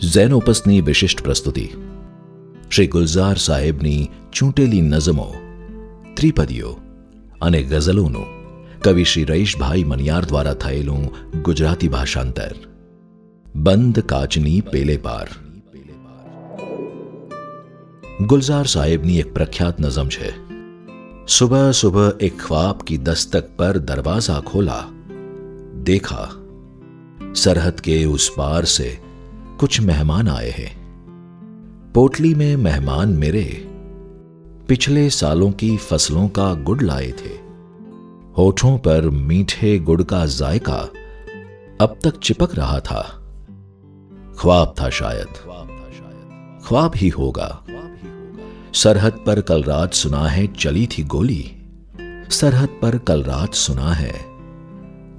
ઝેનોપસની વિશિષ્ટ પ્રસ્તુતિ શ્રી ગુલઝાર સાહેબની ચૂંટેલી નઝમો, ત્રિપદીઓ અને ગઝલોનું કવિ શ્રી રઈશભાઈ મનિયાર દ્વારા થયેલું ગુજરાતી ભાષાંતર. બંધ કાચની પેલે પાર. गुलजार साहेबनी एक प्रख्यात नज़म है. सुबह सुबह एक ख्वाब की दस्तक पर दरवाजा खोला, देखा सरहद के उस पार से कुछ मेहमान आए हैं. पोटली में मेहमान मेरे पिछले सालों की फसलों का गुड़ लाए थे. होठों पर मीठे गुड़ का जायका अब तक चिपक रहा था. ख्वाब था शायद, ख्वाब ही होगा. सरहद पर कल रात सुना है चली थी गोली. सरहद पर कल रात सुना है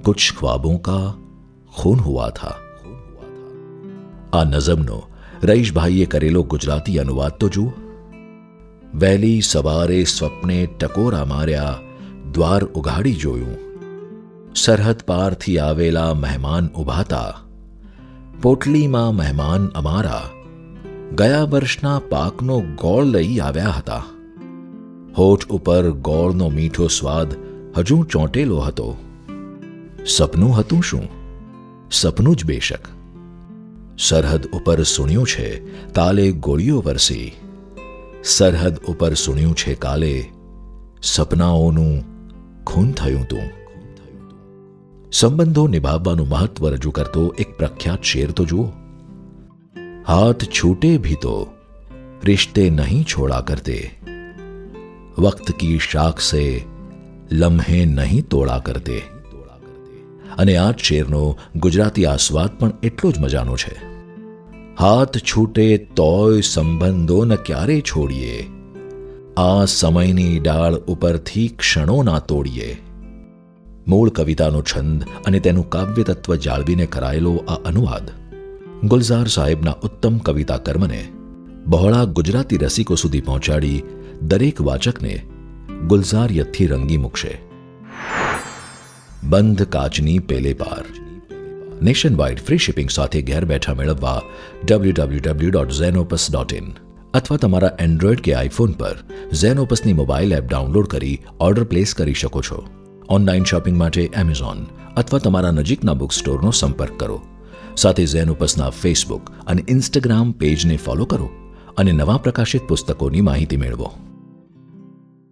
कुछ ख्वाबों का खून हुआ था. આ નઝમનો રઈશભાઈએ કરેલો ગુજરાતી અનુવાદ તો જુઓ. વહેલી સવારે સ્વપ્ને ટકોરા માર્યા, દ્વાર ઉઘાડી જોયું. સરહદ પારથી આવેલા મહેમાન ઉભાતા. પોટલીમાં મહેમાન અમારા ગયા વર્ષના પાકનો ગોળ લઈ આવ્યા હતા. હોઠ ઉપર ગોળનો મીઠો સ્વાદ હજુ ચોંટેલો હતો. સપનું હતું શું? સપનું જ બેશક. સરહદ ઉપર સુણ્યું છે કાલે ગોળીઓ વરસી. સરહદ ઉપર સુણ્યું છે કાલે સપનાઓનું ખૂન થયું તું. સંબંધો નિભાવવાનું મહત્વ રજૂ કરતો એક પ્રખ્યાત શેર તો જુઓ. हाथ छूटे भी तो रिश्ते नहीं छोड़ा करते, वक्त की शाख से लम्हे नहीं तोड़ा करते. અને આ શેરનો ગુજરાતી આસ્વાદ પણ એટલો જ મજાનો છે. હાથ છૂટે તોય સંબંધો ન ક્યારે છોડીએ, આ સમયની ડાળ ઉપરથી ક્ષણો ના તોડીએ. મૂળ કવિતાનો છંદ અને તેનું કાવ્ય તત્વ જાળવીને કરાયેલો આ અનુવાદ ગુલઝાર સાહેબના ઉત્તમ કવિતા કર્મને બહોળા ગુજરાતી રસિકો સુધી પહોંચાડી દરેક વાચકને ગુલઝારિયતથી રંગી મૂકશે. બંધ કાચની પેલે પાર નેશન વાઇડ ફ્રી શિપિંગ સાથે ઘેર બેઠા મેળવવા www.zenopus.in અથવા તમારા એન્ડ્રોઇડ કે આઈફોન પર ઝેનોપસની મોબાઈલ એપ ડાઉનલોડ કરી ઓર્ડર પ્લેસ કરી શકો છો. ઓનલાઈન શોપિંગ માટે એમેઝોન અથવા તમારા નજીકના બુક સ્ટોરનો સંપર્ક કરો. સાથે ઝેનોપસના ફેસબુક અને ઇન્સ્ટાગ્રામ પેજને ફોલો કરો અને નવા પ્રકાશિત પુસ્તકોની માહિતી મેળવો.